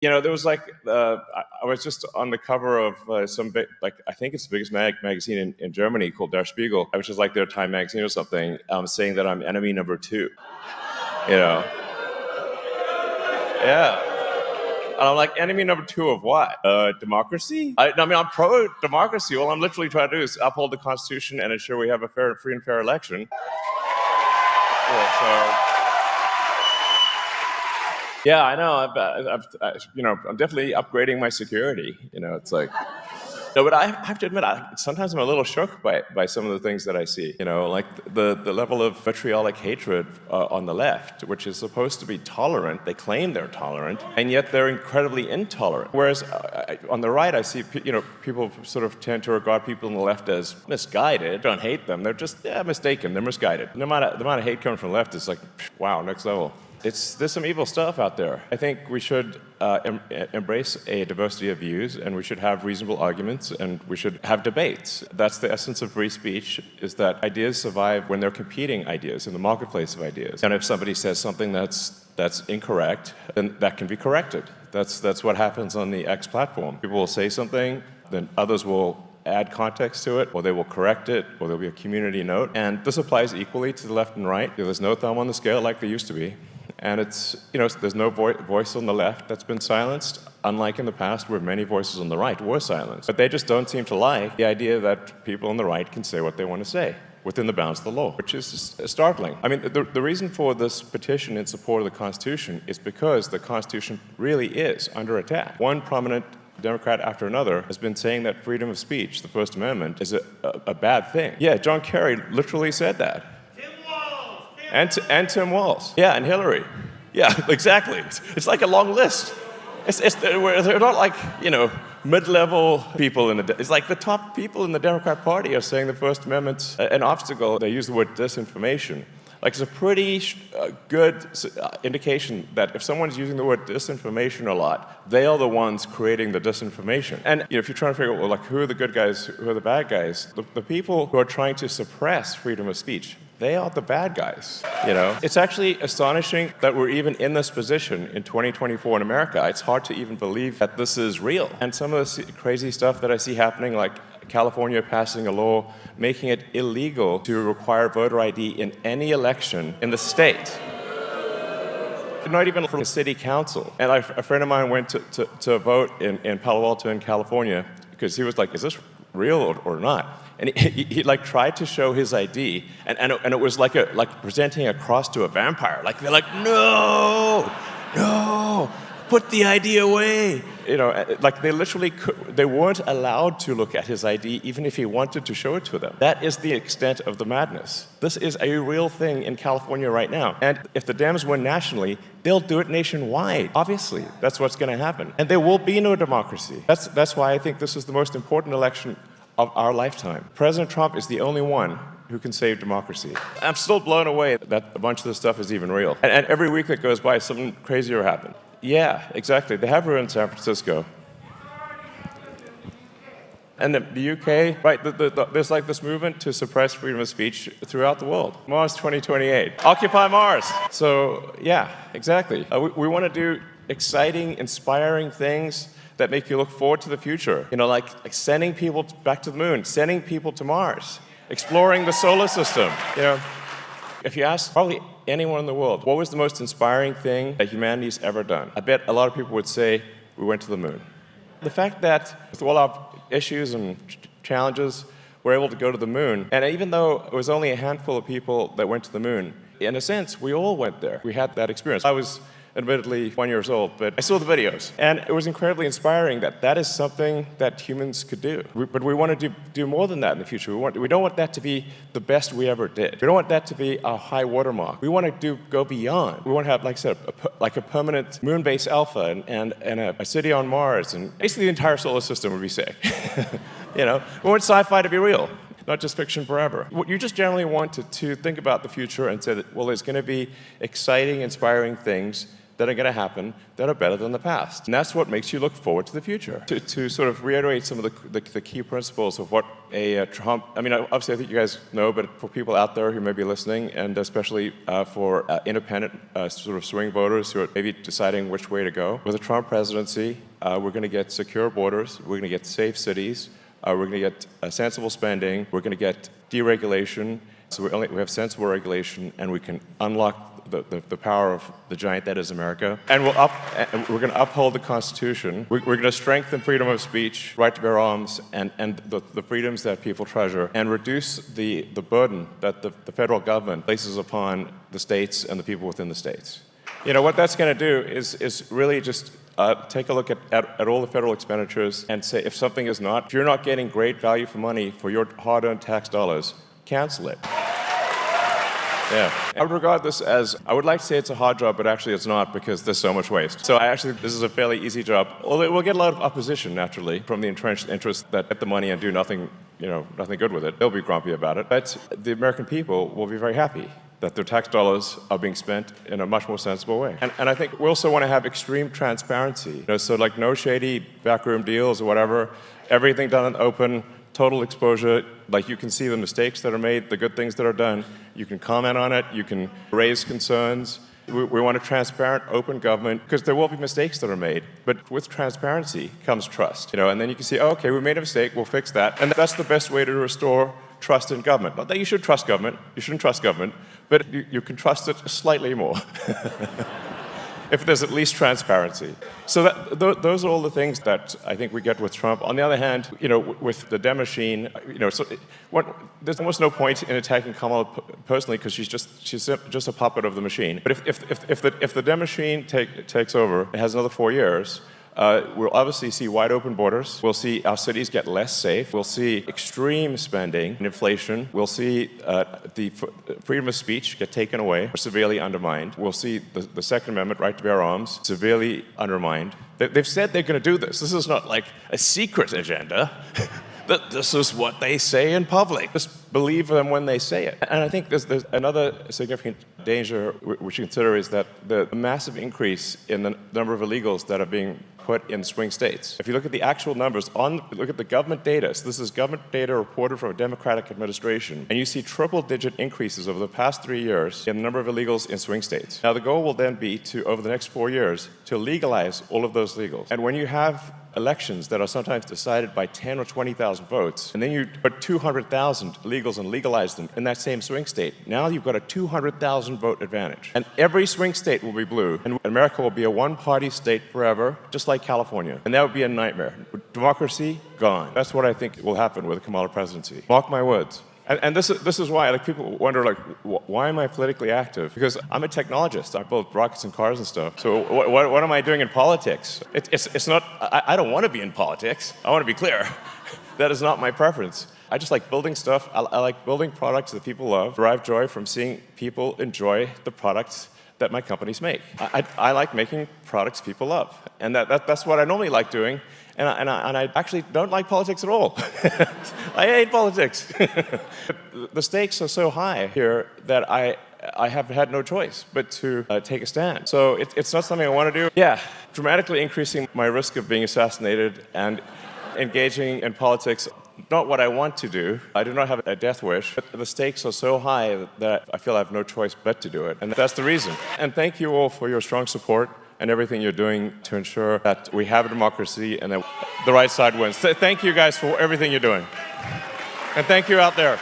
There was like I was just on the cover of some big, like I think it's the biggest magazine in Germany called Der Spiegel, which is like their Time magazine or something, saying that I'm enemy number two. You know, yeah. And I'm like, enemy number two of what? Democracy? I mean, I'm pro-democracy. All I'm literally trying to do is uphold the Constitution and ensure we have a free and fair election. Yeah, so. Yeah, I know. I'm definitely upgrading my security. It's like, no, but I have to admit, sometimes I'm a little shook by some of the things that I see. Like the level of vitriolic hatred on the left, which is supposed to be tolerant. They claim they're tolerant, and yet they're incredibly intolerant. Whereas on the right, I see people sort of tend to regard people on the left as misguided. Don't hate them. They're just mistaken. They're misguided. The amount of hate coming from the left is like, wow, next level. There's some evil stuff out there. I think we should embrace a diversity of views, and we should have reasonable arguments, and we should have debates. That's the essence of free speech, is that ideas survive when they're competing ideas in the marketplace of ideas. And if somebody says something that's incorrect, then that can be corrected. That's what happens on the X platform. People will say something, then others will add context to it, or they will correct it, or there'll be a community note. And this applies equally to the left and right. There's no thumb on the scale like there used to be. And there's no voice on the left that's been silenced, unlike in the past where many voices on the right were silenced. But they just don't seem to like the idea that people on the right can say what they want to say within the bounds of the law, which is startling. I mean, the reason for this petition in support of the Constitution is because the Constitution really is under attack. One prominent Democrat after another has been saying that freedom of speech, the First Amendment, is a bad thing. Yeah, John Kerry literally said that. And Tim Walz. Yeah, and Hillary. Yeah, exactly. It's like a long list. They're not like, mid-level people it's like the top people in the Democrat Party are saying the First Amendment's an obstacle. They use the word disinformation. Like, it's a pretty good indication that if someone's using the word disinformation a lot, they are the ones creating the disinformation. And if you're trying to figure out, well, like, who are the good guys, who are the bad guys, the people who are trying to suppress freedom of speech, they are the bad guys. It's actually astonishing that we're even in this position in 2024 in America. It's hard to even believe that this is real. And some of the crazy stuff that I see happening, like California passing a law making it illegal to require voter ID in any election in the state. Not even from a city council. And a friend of mine went to vote in Palo Alto in California because he was like, is this real or not? And he like tried to show his ID, and it was like presenting a cross to a vampire. Like, they're like, no, put the ID away. Like they literally they weren't allowed to look at his ID even if he wanted to show it to them. That is the extent of the madness. This is a real thing in California right now. And if the Dems win nationally, they'll do it nationwide. Obviously, that's what's going to happen. And there will be no democracy. That's why I think this is the most important election of our lifetime. President Trump is the only one who can save democracy. I'm still blown away that a bunch of this stuff is even real. And every week that goes by, something crazier happens. Yeah, exactly. They have ruined San Francisco. And the UK, right, there's like this movement to suppress freedom of speech throughout the world. Mars 2028. Occupy Mars. So, yeah, exactly. We want to do exciting, inspiring things that make you look forward to the future. Like sending people back to the moon, sending people to Mars, exploring the solar system. If you ask probably anyone in the world, what was the most inspiring thing that humanity's ever done? I bet a lot of people would say we went to the moon. The fact that with all our issues and challenges, we're able to go to the moon, and even though it was only a handful of people that went to the moon, in a sense, we all went there. We had that experience. I was admittedly 1 year old, but I saw the videos. And it was incredibly inspiring that is something that humans could do. But we want to do more than that in the future. We don't want that to be the best we ever did. We don't want that to be our high watermark. We want to go beyond. We want to have, like I said, a permanent moon-based alpha and a city on Mars. And basically the entire solar system would be sick. We want sci-fi to be real, not just fiction forever. You just generally want to think about the future and say that, well, there's going to be exciting, inspiring things that are going to happen that are better than the past. And that's what makes you look forward to the future. To sort of reiterate some of the key principles of what a Trump, I mean, obviously I think you guys know, but for people out there who may be listening, and especially for independent sort of swing voters who are maybe deciding which way to go, with a Trump presidency, we're going to get secure borders, we're going to get safe cities, we're going to get sensible spending, we're going to get deregulation, so we have sensible regulation, and we can unlock the power of the giant that is America. And we're going to uphold the Constitution. We're going to strengthen freedom of speech, right to bear arms, and the freedoms that people treasure, and reduce the burden that the federal government places upon the states and the people within the states. You know, what that's going to do is really just take a look at all the federal expenditures and say if something is not, if you're not getting great value for money for your hard-earned tax dollars, cancel it. Yeah. I would regard this as, I would like to say it's a hard job, but actually it's not because there's so much waste. So this is a fairly easy job. Although we'll get a lot of opposition, naturally, from the entrenched interests that get the money and do nothing, nothing good with it. They'll be grumpy about it. But the American people will be very happy that their tax dollars are being spent in a much more sensible way. And I think we also want to have extreme transparency. So like no shady backroom deals or whatever, everything done in open, total exposure, like you can see the mistakes that are made, the good things that are done, you can comment on it, you can raise concerns. We want a transparent, open government, because there will be mistakes that are made, but with transparency comes trust, and then you can see, oh, okay, we made a mistake, we'll fix that, and that's the best way to restore trust in government. Not that you should trust government, you shouldn't trust government, but you can trust it slightly more. If there's at least transparency. So those are all the things that I think we get with Trump. On the other hand, with the Dem machine, there's almost no point in attacking Kamala personally because she's just a puppet of the machine. But if the Dem machine takes over, it has another 4 years. We'll obviously see wide open borders. We'll see our cities get less safe. We'll see extreme spending and inflation. We'll see the freedom of speech get taken away or severely undermined. We'll see the Second Amendment, right to bear arms, severely undermined. They've said they're going to do this. This is not like a secret agenda. This is what they say in public. Just believe them when they say it. And I think there's another significant danger which you consider is that the massive increase in the number of illegals that are being put in swing states. If you look at the actual numbers, look at the government data, so this is government data reported from a Democratic administration, and you see triple-digit increases over the past 3 years in the number of illegals in swing states. Now the goal will then be to, over the next 4 years, to legalize all of those illegals. And when you have elections that are sometimes decided by 10 or 20,000 votes, and then you put 200,000 illegals and legalize them in that same swing state, now you've got a 200,000 vote advantage. And every swing state will be blue, and America will be a one-party state forever, just like California. And that would be a nightmare. Democracy, gone. That's what I think will happen with the Kamala presidency. Mark my words. And this is why, people wonder, why am I politically active? Because I'm a technologist. I build rockets and cars and stuff. So what am I doing in politics? It's not, I don't want to be in politics. I want to be clear. That is not my preference. I just like building stuff. I like building products that people love, derive joy from seeing people enjoy the products that my companies make. I like making products people love. And that's what I normally like doing. And I actually don't like politics at all. I hate politics. The stakes are so high here that I have had no choice but to take a stand. So it's not something I want to do. Yeah, dramatically increasing my risk of being assassinated and engaging in politics, not what I want to do. I do not have a death wish, but the stakes are so high that I feel I have no choice but to do it. And that's the reason. And thank you all for your strong support and everything you're doing to ensure that we have a democracy and that the right side wins. Thank you guys for everything you're doing. And thank you out there.